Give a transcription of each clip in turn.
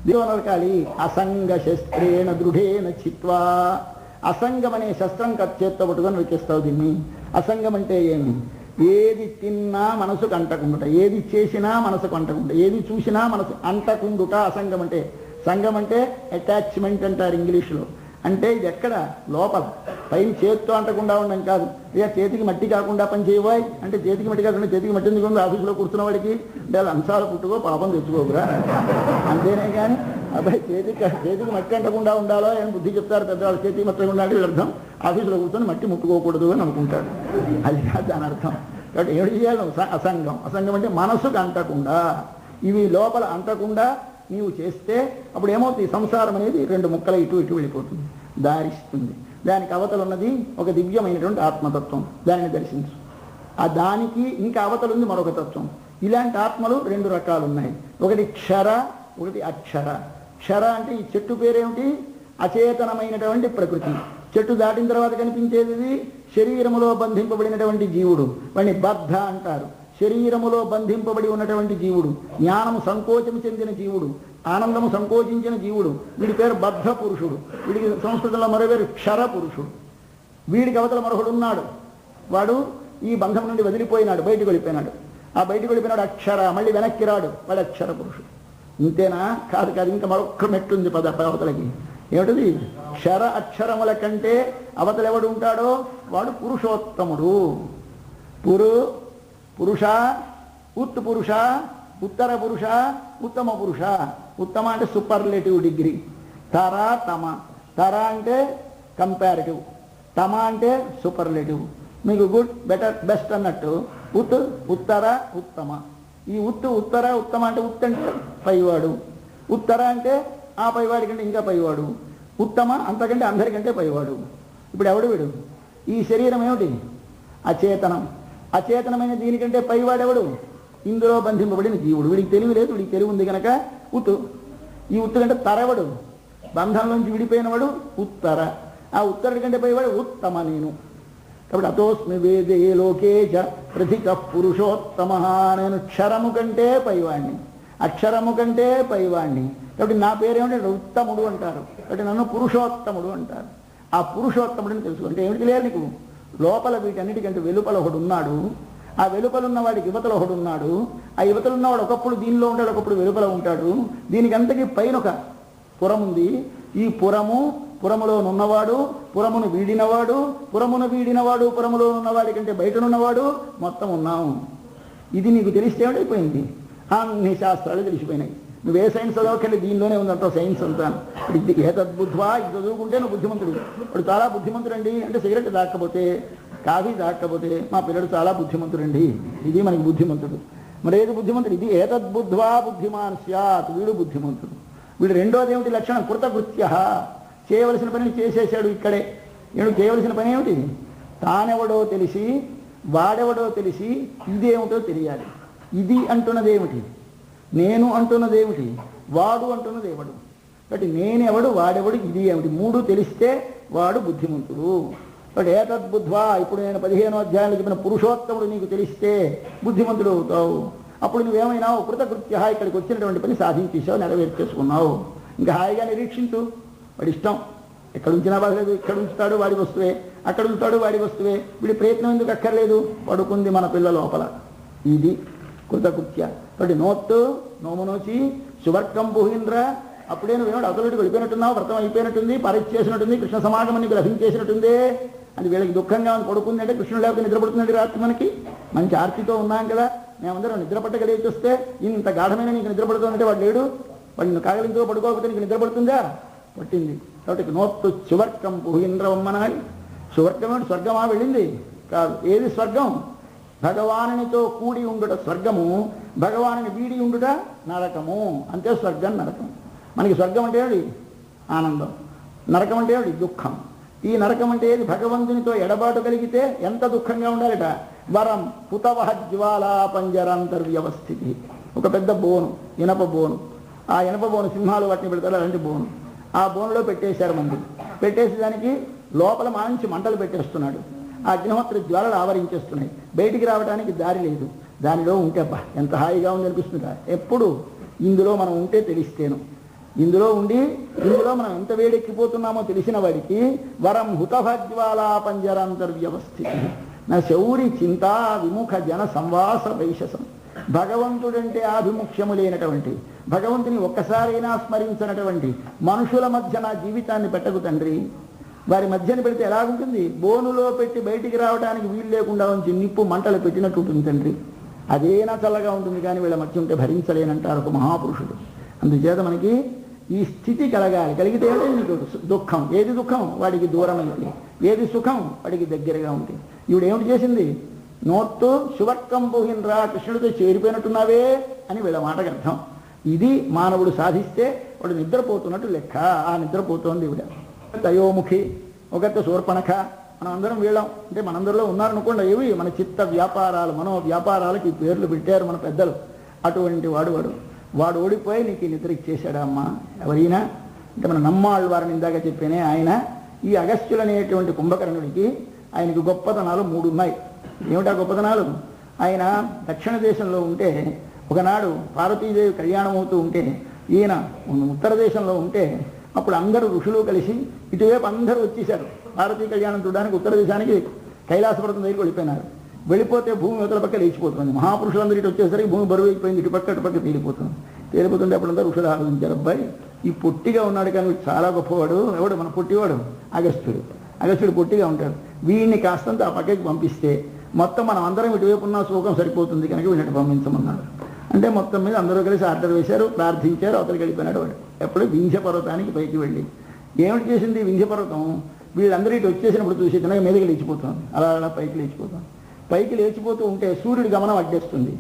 దీవనరకాలి అసంగ శస్త్రేణ దృఢేన చిత్వా. అసంగం అనే శస్త్రం చేత్తో పట్టుకొని నరికేస్తావు దీన్ని. అసంగం అంటే ఏమి? ఏది తిన్నా మనసుకు అంటకుండుట, ఏది చేసినా మనసుకు అంటకుంట, ఏది చూసినా మనసు అంటకుండుట అసంగం అంటే. సంగం అంటే అటాచ్మెంట్ అంటారు ఇంగ్లీష్లో. అంటే ఇది ఎక్కడ? లోపల. పైన చేతితో అంటకుండా ఉండడం కాదు. ఇక చేతికి మట్టి కాకుండా పని చేయబోయ్ అంటే చేతికి మట్టి కాకుండా చేతికి మట్టి ఎందుకు ఆఫీసులో కూర్చున్న వాడికి అంటే లంచాలు పుట్టుకో పాపం తెచ్చుకోకురా అంతేనే. కానీ అబ్బాయి చేతికి మట్టి అంటకుండా ఉండాలో అని బుద్ధి చెప్తారు పెద్దవాళ్ళు. చేతికి మట్టి ఉండాలి అర్థం ఆఫీసులో కూర్చొని మట్టి ముట్టుకోకూడదు అని అనుకుంటాడు. అది కాదు దాని అర్థం. కాబట్టి ఏడు చేయాలి? అసంగం. అసంగం అంటే మనసుకు అంటకుండా, ఇవి లోపల అంటకుండా నీవు చేస్తే అప్పుడు ఏమవుతుంది? సంసారం అనేది రెండు ముక్కల ఇటు ఇటు వెళ్ళిపోతుంది, దారిస్తుంది. దానికి అవతలు ఉన్నది ఒక దివ్యమైనటువంటి ఆత్మతత్వం, దానిని దర్శించు. ఆ దానికి ఇంకా అవతలుంది మరొక తత్వం. ఇలాంటి ఆత్మలు రెండు రకాలు ఉన్నాయి. ఒకటి క్షర, ఒకటి అక్షర. క్షర అంటే ఈ చెట్టు పేరేమిటి? అచేతనమైనటువంటి ప్రకృతి. చెట్టు దాటిన తర్వాత కనిపించేది శరీరములో బంధింపబడినటువంటి జీవుడు, వాడిని బద్ధ అంటారు. శరీరములో బంధింపబడి ఉన్నటువంటి జీవుడు, జ్ఞానము సంకోచము చెందిన జీవుడు, ఆనందము సంకోచించిన జీవుడు, వీడి పేరు బద్ధ పురుషుడు. వీడికి సంస్కృతంలో మరో పేరు క్షర పురుషుడు. వీడికి అవతల మరొకడు ఉన్నాడు, వాడు ఈ బంధం నుండి వదిలిపోయినాడు, బయటికి వెళ్ళిపోయినాడు. ఆ బయటికి వెళ్ళిపోయినాడు అక్షర, మళ్ళీ వెనక్కి రాడు, వాడు అక్షర పురుషుడు. ఇంతేనా? కాదు కాదు, ఇంకా మరొక్క మెట్టుంది అవతలకి. ఏమిటిది? క్షర అక్షరముల కంటే అవతల ఎవడు ఉంటాడో వాడు పురుషోత్తముడు. పురుష, ఉత్ పురుష, ఉత్తర పురుష, ఉత్తమ పురుష. ఉత్తమ అంటే సూపర్లేటివ్ డిగ్రీ. తర, తమ. తర అంటే కంపారిటివ్, తమ అంటే సూపర్లేటివ్. మీకు గుడ్, బెటర్, బెస్ట్ అన్నట్టు. ఉత్తర, ఉత్తమ. ఈ ఉత్తర, ఉత్తమ అంటే ఉత్ అంటే పైవాడు, ఉత్తర అంటే ఆ పైవాడి కంటే ఇంకా పైవాడు, ఉత్తమ అంతకంటే అందరికంటే పైవాడు. ఇప్పుడు ఎవడు వీడు? ఈ శరీరం ఏమిటి? అచేతనం. అచేతనమైన దీనికంటే పైవాడెవడు? ఇందులో బంధింపబడిన జీవుడు. వీడికి తెలివి లేదు, వీడికి తెలివి ఉంది కనుక ఈ ఉత్తు కంటే తరవడు, బంధంలోంచి విడిపోయినవాడు ఉత్తర. ఆ ఉత్తరుడి కంటే పైవాడు ఉత్తమ నేను. కాబట్టి అతోస్మి వేదే లోకేచ ప్రతిక పురుషోత్తమ. నేను క్షరము కంటే పైవాణ్ణి, అక్షరము కంటే పైవాణ్ణి. కాబట్టి నా పేరేమిటంటే ఉత్తముడు అంటారు. కాబట్టి నన్ను పురుషోత్తముడు అంటారు. ఆ పురుషోత్తముడిని తెలుసుకుంటే ఏమిటి లేదు నీకు? లోపల వీటన్నిటికంటే వెలుపల ఒకడు ఉన్నాడు. ఆ వెలుపలున్న వాడికి యువతలు ఒకడు ఉన్నాడు. ఆ యువతలున్నవాడు ఒకప్పుడు దీనిలో ఉంటాడు, ఒకప్పుడు వెలుపల ఉంటాడు. దీనికి అంతకీ పైన ఒక పురం ఉంది. ఈ పురములో నున్నవాడు, పురమును వీడినవాడు, పురములో ఉన్నవాడి కంటే బయటనున్నవాడు మొత్తం ఉన్నాం. ఇది నీకు తెలిస్తే ఏమైపోయింది? అన్ని శాస్త్రాలు తెలిసిపోయినాయి. నువ్వే సైన్స్ చదవకండి, దీనిలోనే ఉందంటావు సైన్స్ అంతా. ఇది ఏతద్బుద్ధ్వా, ఇది చదువుకుంటే నువ్వు బుద్ధిమంతుడు. ఇప్పుడు చాలా బుద్ధిమంతుడండి అంటే సిగరెట్ దాక్కపోతే, కాఫీ దాక్కపోతే మా పిల్లడు చాలా బుద్ధిమంతుడండి, ఇది మనకి బుద్ధిమంతుడు. మరి ఏది బుద్ధిమంతుడు? ఇది ఏతద్బుద్ధ్వా బుద్ధిమాన్ స్యాత్, వీడు బుద్ధిమంతుడు. వీడు రెండోది ఏమిటి లక్షణం? కృతకృత్య. చేయవలసిన పనిని చేసేసాడు ఇక్కడే. వీడు చేయవలసిన పని ఏమిటి? తానెవడో తెలిసి, వాడెవడో తెలిసి, ఇదేమిటో తెలియాలి. ఇది అంటున్నదేమిటి? నేను అంటున్నదేమిటి? వాడు అంటున్నదేవడు. కాబట్టి నేనెవడు, వాడెవడు, ఇది ఏమిటి? మూడు తెలిస్తే వాడు బుద్ధిమంతుడు. కాబట్టి ఏతద్బుద్ధ్వా, ఇప్పుడు నేను 15వ అధ్యాయంలో చెప్పిన పురుషోత్తముడు నీకు తెలిస్తే బుద్ధిమంతుడు అవుతావు. అప్పుడు నువ్వేమైనావు? కృతకృత్య, ఇక్కడికి వచ్చినటువంటి పని సాధించేసావు, నెరవేర్చేసుకున్నావు. ఇంకా హాయిగా నిరీక్షించు. వాడి ఇష్టం, ఎక్కడ ఉంచినా బాగలేదు. ఇక్కడ ఉంచుతాడు వాడి వస్తువే, అక్కడ ఉంచుతాడు వాడి వస్తువే. వీడి ప్రయత్నం ఎందుకు అక్కర్లేదు? పడుకుంది మన పిల్ల లోపల. ఇది కృతకృత్య. కాబట్టి నోమునోచి సువర్గం భూహీంద్ర. అప్పుడే నువ్వేమో అతలుడికి వెళ్ళిపోయినట్టున్నావు, వ్రతం అయిపోయినట్టుంది, పరిచేసినట్టుంది, కృష్ణ సమాగమం నీకు లభించేసినట్టుందే. అది వీళ్ళకి దుఃఖంగా పడుకుంది అంటే కృష్ణుడు లేకపోతే నిద్రపడుతుందండి రాత్రి. మనకి మంచి ఆర్తితో ఉన్నాం కదా, మేమందరం నిద్రపట్టగలిగి వస్తే ఇంత గాఢమైన నీకు నిద్రపడుతుందంటే వాడు లేడు. వాడిని కాగలింతో పడుకోకపోతే నీకు నిద్రపడుతుందా? పట్టింది. కాబట్టి నోత్తు సువర్గం భూహీంద్రవమ్మనాలి. సువర్గం స్వర్గమా వెళ్ళింది? కాదు. ఏది స్వర్గం? భగవానునితో కూడి ఉండుట స్వర్గము, భగవానుని వీడి ఉండుట నరకము. అంతే స్వర్గం నరకం. మనకి స్వర్గం అంటే ఏమిటి? ఆనందం. నరకం అంటే ఏమిటి? దుఃఖం. ఈ నరకం అంటే ఏది? భగవంతునితో ఎడబాటు కలిగితే ఎంత దుఃఖంగా ఉండాలట. వరం పుతవహ జ్వాలా పంజరాంతర్వ్యవస్థితి. ఒక పెద్ద బోను, ఇనప బోను. ఆ ఇనప బోను సింహాలు వాటిని పెడతారు, అలాంటి బోను. ఆ బోనులో పెట్టేశారు మంది. పెట్టేసి దానికి లోపల మంచి మంటలు పెట్టేస్తున్నాడు. ఆ అగ్నిహోత్ర జ్వాలలు ఆవరించేస్తున్నాయి. బయటికి రావడానికి దారి లేదు. దానిలో ఉంటే ఎంత హాయిగా ఉంది అనిపిస్తుందా? ఎప్పుడు ఇందులో మనం ఉంటే తెలిస్తేను. ఇందులో ఉండి ఇందులో మనం ఎంత వేడెక్కిపోతున్నామో తెలిసిన వాడికి వరం హుతభజ్వాలా పంజరాంతర్వ్యవస్థితి నా శౌరి చింతా విముఖ జన సంవాస వైశసం. భగవంతుడంటే ఆభిముఖ్యము లేనటువంటి, భగవంతుని ఒక్కసారైనా స్మరించినటువంటి మనుషుల మధ్య నా జీవితాన్ని పెట్టకు తండ్రి. వారి మధ్యన పెడితే ఎలాగుంటుంది? బోనులో పెట్టి బయటికి రావడానికి వీలు లేకుండా ఉంచి నిప్పు మంటలు పెట్టినట్టు ఉంటుంది తండ్రి. అదేనా చల్లగా ఉంటుంది, కానీ వీళ్ళ మధ్య ఉంటే భరించలేనంటారు ఒక మహాపురుషుడు. అందుచేత మనకి ఈ స్థితి కలగాలి. కలిగితే నీకు దుఃఖం. ఏది దుఃఖం? వాడికి దూరమైంది. ఏది సుఖం? వాడికి దగ్గరగా ఉంది. ఈవిడ ఏమిటి చేసింది? నోట్టు శువర్కం పోహిన్రా, కృష్ణుడితో చేరిపోయినట్టున్నావే అని వీళ్ళ మాటకు అర్థం. ఇది మానవుడు సాధిస్తే వాడు నిద్రపోతున్నట్టు లెక్క. ఆ నిద్రపోతోంది ఈవిడ. తయోముఖి, ఒకటి శూర్పణఖ. మనం అందరం వీళ్ళం అంటే మనందరిలో ఉన్నారనుకోండి. ఇవి మన చిత్త వ్యాపారాలు, మనో వ్యాపారాలకి పేర్లు పెట్టారు మన పెద్దలు. అటువంటి వాడు ఓడిపోయి నీకు నిద్ర ఇచ్చేశాడా అమ్మా? ఎవరైనా అంటే మన నమ్మాళ్ళు వారిని ఇందాక చెప్పేనే ఆయన ఈ అగస్త్యులు అనేటువంటి కుంభకర్ణుడికి ఆయనకు గొప్పతనాలు 3 ఉన్నాయి. ఏమిటా గొప్పతనాలు? ఆయన దక్షిణ దేశంలో ఉంటే ఒకనాడు పార్వతీదేవి కళ్యాణం అవుతూ ఉంటే ఈయన ఉత్తర దేశంలో ఉంటే అప్పుడు అందరూ ఋషులు కలిసి ఇటువైపు అందరూ వచ్చేశారు పార్వతీ కళ్యాణం చూడడానికి. ఉత్తర దేశానికి కైలాసపర్వతం దగ్గరికి వెళ్ళిపోయినారు. వెళ్ళిపోతే భూమి అవతల పక్క లేచిపోతుంది. మహాపురుషులందరూ ఇటు వచ్చేసరికి భూమి బరువు అయిపోయింది. ఇటుపక్క తేలిపోతుంటే అప్పుడంతా ఋషులు ఆలోచించారు, అబ్బాయి ఈ పొట్టిగా ఉన్నాడు కానీ చాలా గొప్పవాడు. ఎవడు? మన పొట్టివాడు అగస్త్యుడు పొట్టిగా ఉంటాడు. వీడిని కాస్తంత ఆ పక్కకి పంపిస్తే మొత్తం మనం అందరం ఇటువైపు ఉన్న సుఖం సరిపోతుంది కనుక వీళ్ళని పంపించమన్నాడు. అంటే మొత్తం మీద అందరూ కలిసి ఆర్డర్ వేశారు, ప్రార్థించారు. అవతలికి వెళ్ళిపోయినాడు వాడు. ఎప్పుడు వింధ్య పర్వతానికి పైకి వెళ్ళి ఏమిటి చేసింది? వింధ్య పర్వతం వీళ్ళందరూ ఇటు వచ్చేసినప్పుడు చూసి తినక మీదకి లేచిపోతుంది. అలా పైకి లేచిపోతుంది. పైకి లేచిపోతూ ఉంటే సూర్యుడి గమనం అడ్డేస్తుంది.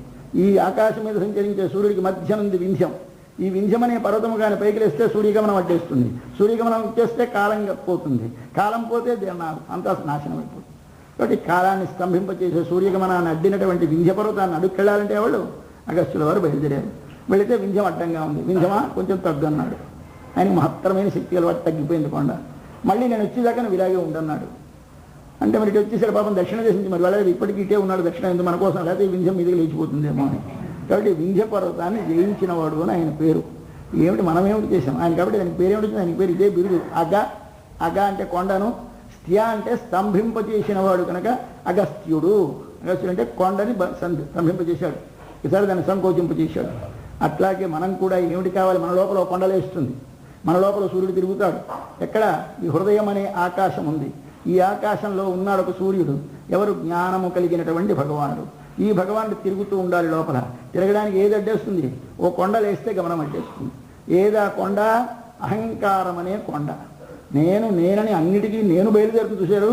ఈ ఆకాశం మీద సంచరించే సూర్యుడికి మధ్య ఉంది వింధ్యం. ఈ వింధ్యం అనే పర్వతము కానీ పైకి లేస్తే సూర్యగమనం అడ్డేస్తుంది. సూర్యగమనం వచ్చేస్తే కాలం పోతుంది. కాలం పోతే అంతా నాశనం అయిపోతుంది. కాబట్టి కాలాన్ని స్తంభింపచేసే సూర్యగమనాన్ని అడ్డినటువంటి వింధ్య పర్వతాన్ని అడుక్కెళ్ళాలంటే ఎవరు? అగస్త్యుల వారు బయలుదేరారు. వెళితే వింధ్యం అడ్డంగా ఉంది. వింధ్యమా కొంచెం తగ్గన్నాడు. ఆయనకు మహత్తరమైన శక్తి అలవాటు తగ్గిపోయింది కొండ. మళ్ళీ నేను వచ్చేదాకా నువ్వు ఇలాగే ఉండన్నాడు. అంటే మరి ఇటు వచ్చేసాడు పాపం దక్షిణ దేశం నుంచి. మరి వెళ్ళలేదు, ఇప్పటికీ ఇటే ఉన్నాడు దక్షిణ ఎందుకు మన కోసం, లేకపోతే వింధ్యం మీదకి లేచిపోతుందేమో అని. కాబట్టి వింధ్య పర్వతాన్ని జయించిన వాడు అని ఆయన పేరు. ఏమిటి మనమేమిటి చేశాం ఆయన? కాబట్టి దానికి పేరు ఏమిటి? దానికి పేరు ఇదే బిరుదు. అగ అంటే కొండను, స్థ్య అంటే స్తంభింపచేసిన వాడు కనుక అగస్త్యుడు. అగస్త్యుడు అంటే కొండని స్తంభింపచేశాడు, ఈసారి దాన్ని సంకోచింపచేశాడు. అట్లాగే మనం కూడా ఏమిటి కావాలి? మన లోపల కొండలేస్తుంది, మన లోపల సూర్యుడు తిరుగుతాడు. ఎక్కడ? ఈ హృదయం అనే ఆకాశం ఉంది. ఈ ఆకాశంలో ఉన్నాడు ఒక సూర్యుడు. ఎవరు? జ్ఞానము కలిగినటువంటి భగవానుడు. ఈ భగవానుడు తిరుగుతూ ఉండాలి లోపల. తిరగడానికి ఏది అడ్డేస్తుంది? ఓ కొండ లేస్తే గమనం అడ్డేస్తుంది. ఏదా కొండ? అహంకారం అనే కొండ. నేనని అన్నిటికీ నేను బయలుదేరుతూ చూశారు.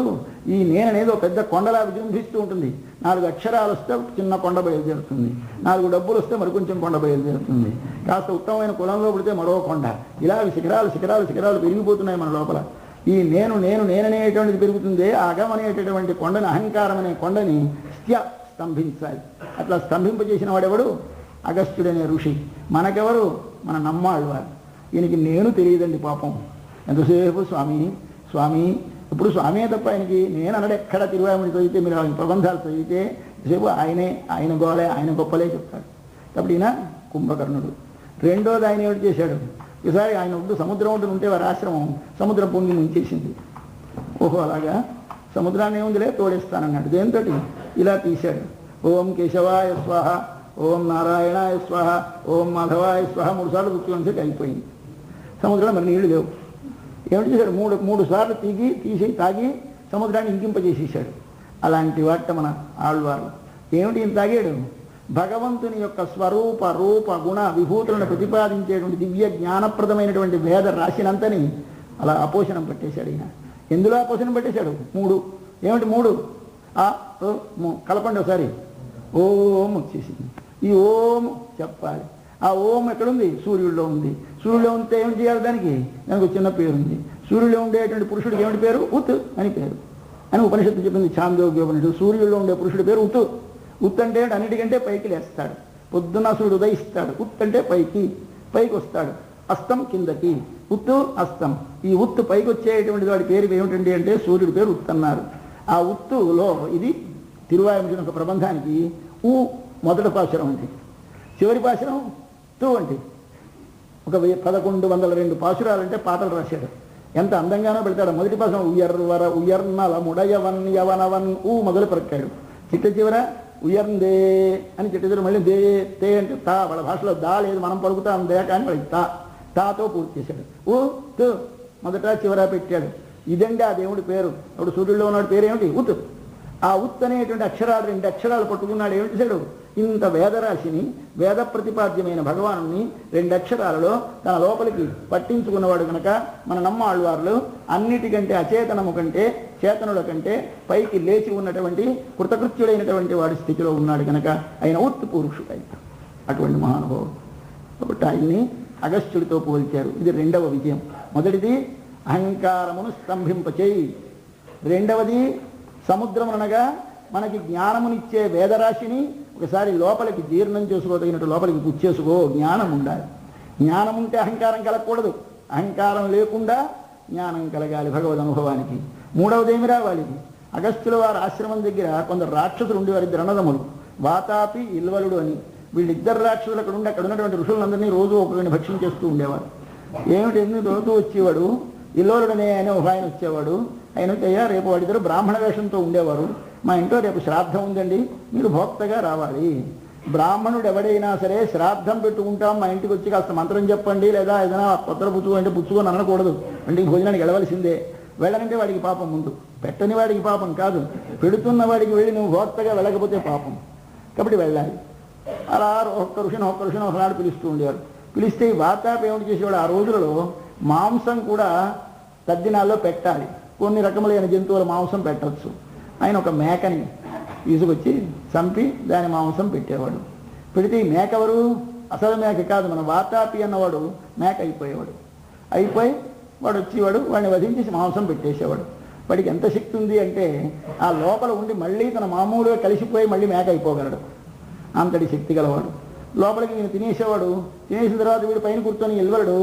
ఈ నేననేది ఒక పెద్ద కొండలా విజృంభిస్తూ ఉంటుంది. 4 అక్షరాలు వస్తే చిన్న కొండ బయలుదేరుతుంది, 4 డబ్బులు వస్తే మరికొంచెం కొండ బయలుదేరుతుంది, కాస్త ఉత్తమమైన కులంలో పడితే మరో కొండ. ఇలా శిఖరాలు పెరిగిపోతున్నాయి మన లోపల. ఈ నేననేటువంటిది పెరుగుతుంది. ఆ అగం అనేటటువంటి కొండని, అహంకారం అనే కొండని స్తంభించాలి. అట్లా స్తంభింపజేసిన వాడెవడు? అగస్త్యుడనే ఋషి. మనకెవరు? మన నమ్మాళ్ళవారు. ఈయనకి నేను తెలియదండి పాపం. ఎంతసేపు స్వామి ఇప్పుడు స్వామి తప్ప ఆయనకి నేను అన్నాడు. ఎక్కడ తిరువాయుడు చదివితే, మీరు ఆయన ప్రబంధాలు చదివితే సేపు ఆయన గోళే, ఆయన గొప్పలే చెప్తాడు. కాబట్టి ఈయన కుంభకర్ణుడు. రెండోది ఆయన ఏమిటి చేశాడు? ఈసారి ఆయన ఒడ్డు సముద్రం ఒడ్డున ఉంటే వారి ఆశ్రమం సముద్రం పొంగి ముంచేసింది. ఓహో అలాగా, సముద్రాన్ని ఏముందిలే తోడేస్తానన్నాడు. దేంతో? ఇలా తీశాడు. ఓం కేశవాయ స్వాహ, ఓం నారాయణాయ స్వాహ, ఓం మాధవాయ స్వాహ 3 సార్లు గుర్తుకొని అయిపోయింది. సముద్రంలో మరి నీళ్లు లేవు. ఏమిటి చేశాడు? మూడు సార్లు తీసి తాగి సముద్రాన్ని ఇంకింపజేసేసాడు. అలాంటి వాట మన ఆళ్వారు. ఏమిటి ఇంత తాగాడు? భగవంతుని యొక్క స్వరూప రూప గుణ విభూతులను ప్రతిపాదించేటువంటి దివ్య జ్ఞానప్రదమైనటువంటి వేద రాశినంతని అలా అపోషణం పట్టేశాడు ఈయన. ఎందులో అపోషణం పట్టేశాడు? 3. ఏమిటి 3? కలపండి ఒకసారి. ఓం వచ్చేసింది. ఈ ఓం చెప్పాలి. ఆ ఓం ఎక్కడుంది? సూర్యుడిలో ఉంది. సూర్యుడిలో ఉంటే ఏం చేయాలి? దానికి ఒక చిన్న పేరు ఉంది. సూర్యుడిలో ఉండేటువంటి పురుషుడికి ఏమిటి పేరు? ఉత్ అని పేరు అని ఉపనిషత్తు చెప్పింది. ఛాందోగ్యోపనిషత్తు. సూర్యుడిలో ఉండే పురుషుడి పేరు ఉత్. ఉత్ అంటే అన్నిటికంటే పైకి లేస్తాడు. పొద్దున్న సూర్యుడు ఉదయిస్తాడు. ఉత్ అంటే పైకి వస్తాడు. అస్తం కిందకి. ఉత్తు అస్తం. ఈ ఉత్తు పైకి వచ్చేటువంటిది వాడి పేరు ఏమిటండి అంటే సూర్యుడి పేరు ఉత్ అన్నారు. ఆ ఉత్తులో ఇది తిరువాయుడు ఒక ప్రబంధానికి మొదటి పాశురం అంటే, చివరి పాశురం తు అంటే ఒక 1102 పాసురాలంటే పాటలు రాశాడు. ఎంత అందంగానో పెడతాడు. మొదటి పాసం ఉయర్వర ఉయర్నల ముడయవన్ యవనవన్ ఊ మొదలు పెరక్కాడు. చిట్ట చివర ఉయర్ందే అని చిట్ట చివర మళ్ళీ దే తే అంటే తా, వాళ్ళ భాషలో దా లేదు, మనం పలుకుతాం దే కానీ వాళ్ళకి తాతో పూర్తి చేశాడు. ఊ తు మొదట చివర పెట్టాడు. ఇదండి ఆ దేవుడి పేరు. అప్పుడు సూర్యుడిలో ఉన్నాడు పేరు ఏమిటి? ఉత్. ఆ ఉత్ అనేటువంటి అక్షరాలు 2 అక్షరాలు పట్టుకున్నాడు. ఏమిటి చేశాడు? ఇంత వేదరాశిని, వేద ప్రతిపాద్యమైన భగవాను 2 అక్షరాలలో తన లోపలికి పట్టించుకున్నవాడు కనుక మన నమ్మాళ్ళవార్లు అన్నిటికంటే అచేతనము కంటే చేతనుల కంటే పైకి లేచి ఉన్నటువంటి కృతకృత్యుడైనటువంటి వాడి స్థితిలో ఉన్నాడు కనుక ఆయన ఉత్ పురుషుడు. అటువంటి మహానుభావుడు. కాబట్టి ఆయన్ని అగస్త్యుడితో పోల్చారు. ఇది 2వ విజయం. మొదటిది అహంకారమును స్తంభింపచేయి, 2వది సముద్రమునగా మనకి జ్ఞానమునిచ్చే వేదరాశిని ఒకసారి లోపలికి జీర్ణం చేసుకోదగినట్టు లోపలికి పుచ్చేసుకో. జ్ఞానం ఉండాలి. జ్ఞానం ఉంటే అహంకారం కలగకూడదు, అహంకారం లేకుండా జ్ఞానం కలగాలి భగవద్ అనుభవానికి. 3వది ఏమి రావాలి? అగస్త్యుల వారి ఆశ్రమం దగ్గర కొందరు రాక్షసులు ఉండేవారు, 2 అన్నదమ్ములు, వాతాపి ఇల్వలుడు అని. వీళ్ళిద్దరు రాక్షసులు అక్కడ ఉన్నటువంటి ఋషులందరినీ రోజు ఒకరిని భక్షణ చేస్తూ ఉండేవారు. ఏమిటి రోజు వచ్చేవాడు ఇల్లోలుడనే ఆయన ఒక ఆయన వచ్చేవాడు. ఆయన అయ్యా రేపు వాడిద్దరు బ్రాహ్మణ వేషంతో ఉండేవారు, మా ఇంట్లో రేపు శ్రాద్ధం ఉందండి, మీరు భోక్తగా రావాలి. బ్రాహ్మణుడు ఎవడైనా సరే శ్రాద్ధం పెట్టుకుంటాం, మా ఇంటికి వచ్చి కాస్త మంత్రం చెప్పండి లేదా ఏదైనా కొత్త పుచ్చుకో అంటే పుచ్చుకొని అనకూడదు, అంటే భోజనానికి వెళ్ళవలసిందే. వెళ్ళనంటే వాడికి పాపం ముందు, పెట్టని వాడికి పాపం కాదు, పెడుతున్న వాడికి వెళ్ళి నువ్వు భోక్తగా వెళ్ళకపోతే పాపం. కాబట్టి వెళ్ళాలి. అలా ఒక్క ఋషిని ఒకనాడు పిలుస్తూ ఉండేవారు. పిలిస్తే ఈ వాతాపి ఏమిటి చేసేవాడు? ఆ రోజులలో మాంసం కూడా తద్దినాల్లో పెట్టాలి. కొన్ని రకములైన జంతువుల మాంసం పెట్టవచ్చు. ఆయన ఒక మేకని తీసుకొచ్చి చంపి దాని మాంసం పెట్టేవాడు. పెడితే ఈ మేక ఎవరు? అసలు మేక కాదు, మన వాతాపి అన్నవాడు మేక అయిపోయేవాడు. అయిపోయి వాడు వచ్చేవాడు, వాడిని వధించేసి మాంసం పెట్టేసేవాడు. వాడికి ఎంత శక్తి ఉంది అంటే ఆ లోపల ఉండి మళ్ళీ తన మామూలుగా కలిసిపోయి మళ్ళీ మేక అయిపోగలడు. అంతటి శక్తి గలవాడు. లోపలికి నేను తినేసేవాడు. తినేసిన తర్వాత వీడు పైన కూర్చొని ఇల్వడు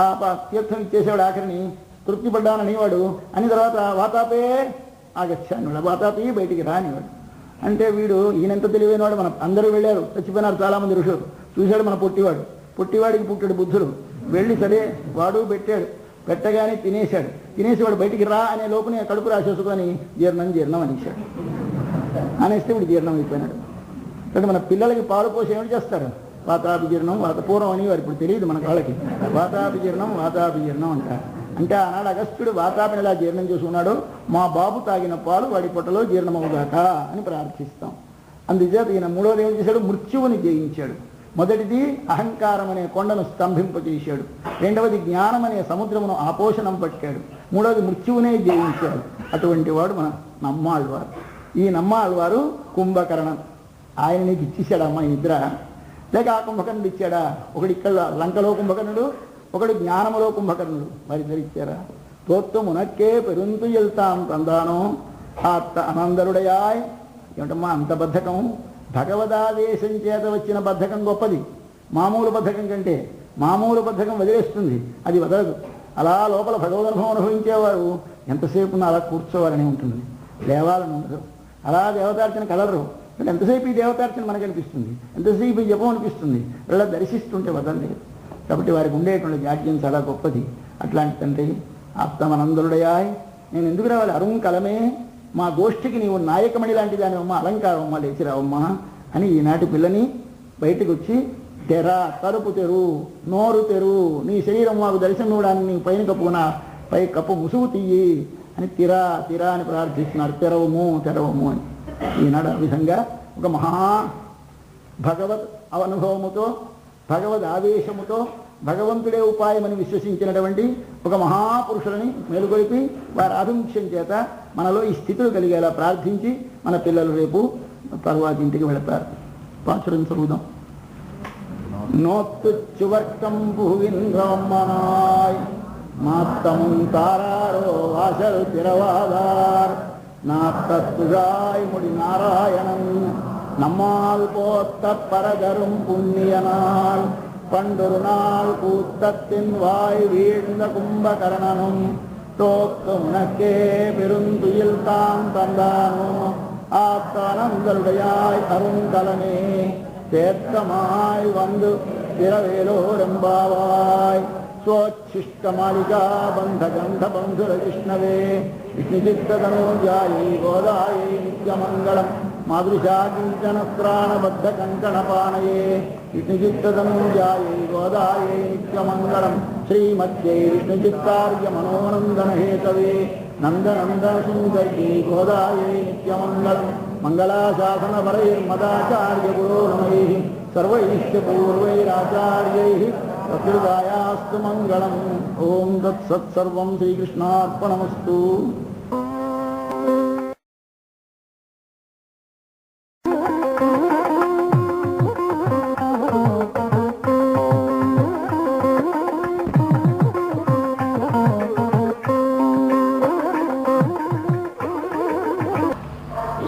ఆ తీర్థం ఇచ్చేసేవాడు. ఆఖరిని తృప్తి పడ్డాననేవాడు. అని తర్వాత వాతాపే ఆగచ్చాను, వాతాపి బయటికి రానివాడు. అంటే వీడు ఈయనెంత తెలివైనవాడు. మన అందరూ వెళ్ళారు, చచ్చిపోయినారు చాలామంది ఋషులు. చూశాడు మన పొట్టివాడికి పుట్టాడు బుద్ధుడు. వెళ్ళి సరే వాడు పెట్టాడు. పెట్టగానే తినేశాడు. తినేసేవాడు బయటికి రా అనే లోపుని కడుపు రాసేసుకొని జీర్ణం అనేసాడు. అనేస్తే వీడు జీర్ణం అయిపోయినాడు. అంటే మన పిల్లలకి పాలు పోసి ఏమిటి చేస్తారు? వాతాభిజీర్ణం పూర్వం అని వారు ఇప్పుడు తెలియదు మన కాళ్ళకి. వాతాభిజీర్ణం అంటారు. అంటే ఆనాడు అగస్త్యుడు వాతాపిని ఎలా జీర్ణం చేసుకున్నాడు, మా బాబు తాగిన పాలు వాడి పొట్టలో జీర్ణమవుగాక అని ప్రార్థిస్తాం. అందుచేత ఈయన 3వది ఏం చేశాడు? మృత్యువుని జయించాడు. మొదటిది అహంకారం అనే కొండను స్తంభింపజేశాడు. 2వది జ్ఞానం అనే సముద్రమును ఆపోషణం పట్టాడు. 3వది మృత్యువునే జయించాడు. అటువంటి వాడు మన నమ్మాళ్ళవారు. ఈ నమ్మాళ్ళవారు కుంభకర్ణం. ఆయన నీకు ఇచ్చేసాడమ్మా ఈ నిద్ర, లేక ఆ కుంభకర్ణుడు ఇచ్చాడా? ఒకడు ఇక్కడ లంకలో కుంభకర్ణుడు, ఒకడు జ్ఞానములో కుంభకర్ణుడు. మరి ధరిచ్చారా? తోత్తమునక్కే పెరుంతు వెళ్తాం తందాను ఆత్త అనందరుడయాయ్. ఏమిటమ్మా అంత బద్ధకం? భగవదాదేశం చేత వచ్చిన బద్ధకం గొప్పది మామూలు బద్ధకం కంటే. మామూలు బద్ధకం వదిలేస్తుంది, అది వదలదు. అలా లోపల భగవదనుభవం అనుభవించేవారు ఎంతసేపు అలా కూర్చోవాలని ఉంటుంది, లేవాలని ఉండదు. అలా దేవతార్చన కలరు. ఎంతసేపు ఈ దేవతార్చన మనకు అనిపిస్తుంది, ఎంతసేపు ఈ జపం అనిపిస్తుంది, ఇలా దర్శిస్తుంటే వదలలేదు. కాబట్టి వారికి ఉండేటువంటి జాడ్యం చాలా గొప్పది. అట్లాంటి తండ్రి ఆప్తమనందరుడయాయ్, నేను ఎందుకు రావాలి? అరుంకలమే మా గోష్ఠికి నీవు నాయకమణి లాంటి దాని అమ్మ, అలంకారం అమ్మ, లేచి రావమ్మా అని ఈనాటి పిల్లని బయటకు వచ్చి తలుపు తెరు, నోరు తెరు, నీ శరీరం మాకు దర్శనం ఇవ్వడానికి నీ పైన కప్పుకున్న పై కప్పు ముసుగు తీయి అని తిరా అని ప్రార్థిస్తున్నారు. తెరవము అని. ఈనాడు ఆ విధంగా ఒక మహా భగవద్ అనుభవముతో, భగవద్ ఆవేశముతో, భగవంతుడే ఉపాయమని విశ్వసించినటువంటి ఒక మహాపురుషులని మేలుకొలిపి వారి ఆభిముఖ్యం చేత మనలో ఈ స్థితులు కలిగేలా ప్రార్థించి మన పిల్లలు రేపు తరువాత ఇంటికి వెళతారు. పాచురం చదువుదాం. నోత్తువర్కం భువింద్రమ్మనాయ్ மாத்தமும் தாராரோ வாசல் திறவாதார் நாத்தத்துழாய் முடி நாராயணன் நம்மால் போத்த பரதரும் புண்ணியனால் பண்டொரு நாள் கூத்தத்தின் வாய் வீழ்ந்த கும்பகர்ணனும் தோக்கு உனக்கே பெருந்துயில் தான் தந்தானோ ஆத்தானந்தருடையாய் அருங்கலமே தேர்க்கமாய் வந்து స్థిరవేలోరంబావాయ్ స్వోచ్ఛిష్టమాలికా బంధగంధబంధుర విష్ణవే విష్ణుచిత్తతనూజాయై గోదాయై నిత్యమంగళం మాదృశా కించనస్త్రాణబద్ధ కంకణపాణయే విష్ణుచిత్తతనూజాయై గోదాయై నిత్యమంగళం శ్రీమత్యై విష్ణుచిత్తార్య మనోనందనహేతవే నందనందనసుందర్యై గోదాయై నిత్యమంగళం మంగళాశాసనపరైర్మదాచార్యపురోగమైః సర్వైశ్చ పూర్వైరాచార్యైః ప్రకృతాయాస్తు మంగళం. ఓం తత్సత్సర్వం శ్రీకృష్ణార్పణమస్తు.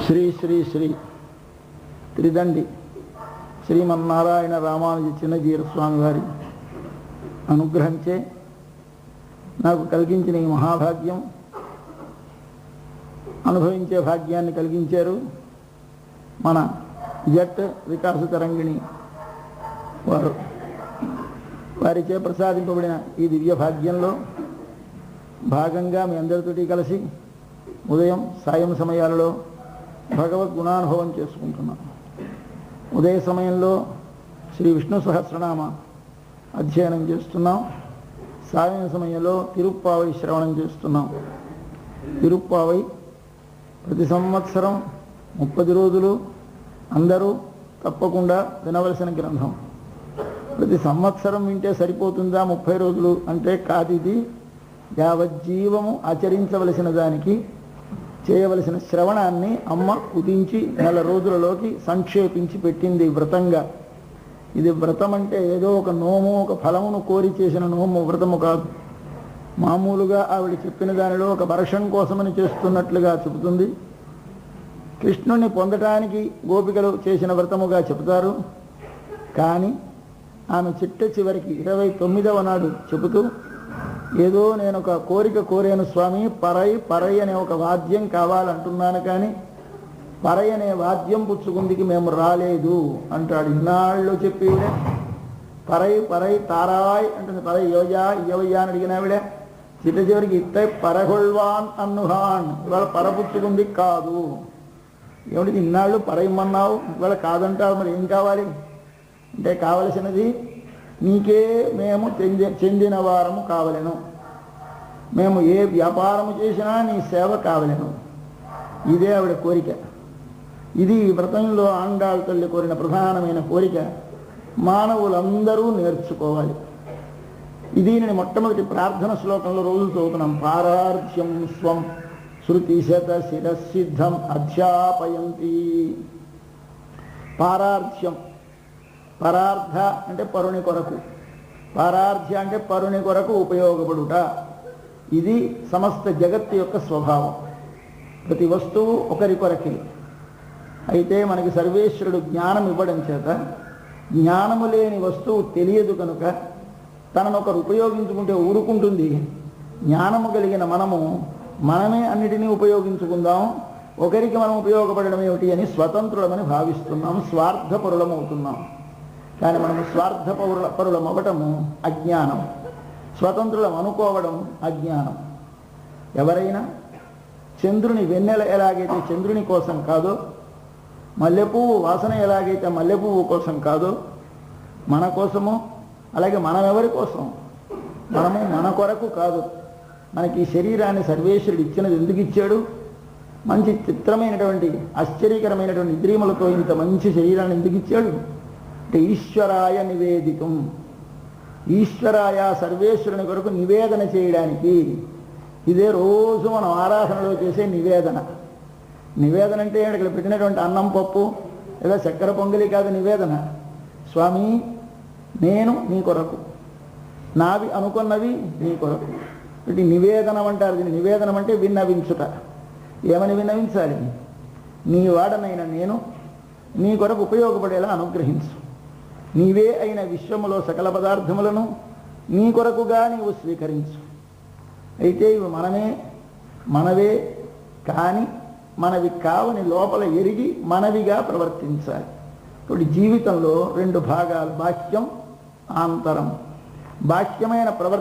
శ్రీ శ్రీ శ్రీ త్రిదండి శ్రీమన్నారాయణ రామానుజ చిన్నజీర స్వామి వారి అనుగ్రహించే నాకు కలిగించిన ఈ మహాభాగ్యం, అనుభవించే భాగ్యాన్ని కలిగించారు మన జట్ వికాస తరంగిణి వారు. వారిచే ప్రసాదింపబడిన ఈ దివ్య భాగ్యంలో భాగంగా మీ అందరితోటి కలిసి ఉదయం సాయం సమయాలలో భగవద్గుణానుభవం చేసుకుంటున్నాం. ఉదయ సమయంలో శ్రీ విష్ణు సహస్రనామ అధ్యయనం చేస్తున్నాం. సాయం సమయంలో తిరుప్పావై శ్రవణం చేస్తున్నాం. తిరుప్పావై ప్రతి సంవత్సరం 30 రోజులు అందరూ తప్పకుండా వినవలసిన గ్రంథం. ప్రతి సంవత్సరం వింటే సరిపోతుందా 30 రోజులు అంటే కాదు. ఇది యావజ్జీవము ఆచరించవలసిన దానికి చేయవలసిన శ్రవణాన్ని అమ్మ కుదించి 4 రోజులలోకి సంక్షేపించి పెట్టింది వ్రతంగా. ఇది వ్రతం అంటే ఏదో ఒక నోము, ఒక ఫలమును కోరి చేసిన నోము వ్రతము కాదు. మామూలుగా ఆవిడ చెప్పిన దానిలో ఒక వర్షం కోసమని చేస్తున్నట్లుగా చెబుతుంది. కృష్ణుణ్ణి పొందటానికి గోపికలు చేసిన వ్రతముగా చెబుతారు. కానీ ఆమె చిట్ట చివరికి 29వ నాడు చెబుతూ, ఏదో నేను ఒక కోరిక కోరాను స్వామి, పరై అనే ఒక వాద్యం కావాలంటున్నాను, కానీ పరై అనే వాద్యం పుచ్చుకుందికి మేము రాలేదు అంటాడు. ఇన్నాళ్ళు చెప్పి పరై తారాయ్ అంటుంది. పరై యోజా ఇయ్యవయ్యా అని అడిగిన ఆవిడ చిట్ట చివరికి ఇత్తై పరహొల్వాన్ అన్నుహాన్, ఇవాళ పరపుచ్చుకుంది కాదు. ఏమిటి ఇన్నాళ్ళు పరైమన్నావు, ఇవాళ కాదంటావు, మరి ఏం కావాలి అంటే కావలసినది నీకే మేము చెందిన వారము కావలెను, మేము ఏ వ్యాపారము చేసినా నీ సేవ కావలెను. ఇదే ఆవిడ కోరిక. ఇది ఈ వ్రతంలో ఆండాళ్ళ తల్లి కోరిన ప్రధానమైన కోరిక. మానవులందరూ నేర్చుకోవాలి. ఇది నేను మొట్టమొదటి ప్రార్థన శ్లోకంలో రోజు చదువుతున్నాం. పారార్ధ్యం స్వం శృతిశత శిరసిద్ధం అధ్యాపయంతి. పారార్ధ్యం, పరార్థ అంటే పరుని కొరకు, పారార్థ్య అంటే పరుని కొరకు ఉపయోగపడుట. ఇది సమస్త జగత్తు యొక్క స్వభావం. ప్రతి వస్తువు ఒకరి కొరకి. అయితే మనకి సర్వేశ్వరుడు జ్ఞానం ఇవ్వడం చేత జ్ఞానము లేని వస్తువు తెలియదు కనుక తనను ఒకరు ఉపయోగించుకుంటే ఊరుకుంటుంది. జ్ఞానము కలిగిన మనమే అన్నిటినీ ఉపయోగించుకుందాం, ఒకరికి మనం ఉపయోగపడడం ఏమిటి అని స్వతంత్రులమని భావిస్తున్నాం, స్వార్థపరులమవుతున్నాం. కానీ మనము స్వార్థపరులం అవ్వటము అజ్ఞానం, స్వతంత్రులం అనుకోవడం అజ్ఞానం. ఎవరైనా చంద్రుని వెన్నెల ఎలాగైతే చంద్రుని కోసం కాదో, మల్లెపువ్వు వాసన ఎలాగైతే మల్లెపువ్వు కోసం కాదో, మన కోసము, అలాగే మనం ఎవరి కోసం, మనము మన కొరకు కాదు. మనకి ఈ శరీరాన్ని సర్వేశ్వరుడు ఇచ్చినది ఎందుకు ఇచ్చాడు? మంచి చిత్రమైనటువంటి ఆశ్చర్యకరమైనటువంటి ఇంద్రియములతో ఇంత మంచి శరీరాన్ని ఎందుకు ఇచ్చాడు అంటే ఈశ్వరాయ నివేదితం, ఈశ్వరాయ సర్వేశ్వరుని కొరకు నివేదన చేయడానికి. ఇదే రోజు మనం ఆరాధనలో చేసే నివేదన. నివేదన అంటే ఇక్కడ పెట్టినటువంటి అన్నం పప్పు లేదా చక్కెర పొంగలి కాదు నివేదన. స్వామి నేను నీ కొరకు, నావి అనుకున్నవి నీ కొరకు. ఇది నివేదనం అంటారు. దీన్ని నివేదనం అంటే విన్నవించుట. ఏమని విన్నవించాలి? నీ వాడనైనా నేను నీ కొరకు ఉపయోగపడేలా అనుగ్రహించు. నీవే అయిన విశ్వములో సకల పదార్థములను నీ కొరకుగా నీవు స్వీకరించు. అయితే ఇవి మనవే కానీ మనవి కావని లోపల ఎరిగి మనవిగా ప్రవర్తించాలి. ఇప్పుడు జీవితంలో 2 భాగాలు, బాహ్యం ఆంతరం బాహ్యమైన ప్రవర్తన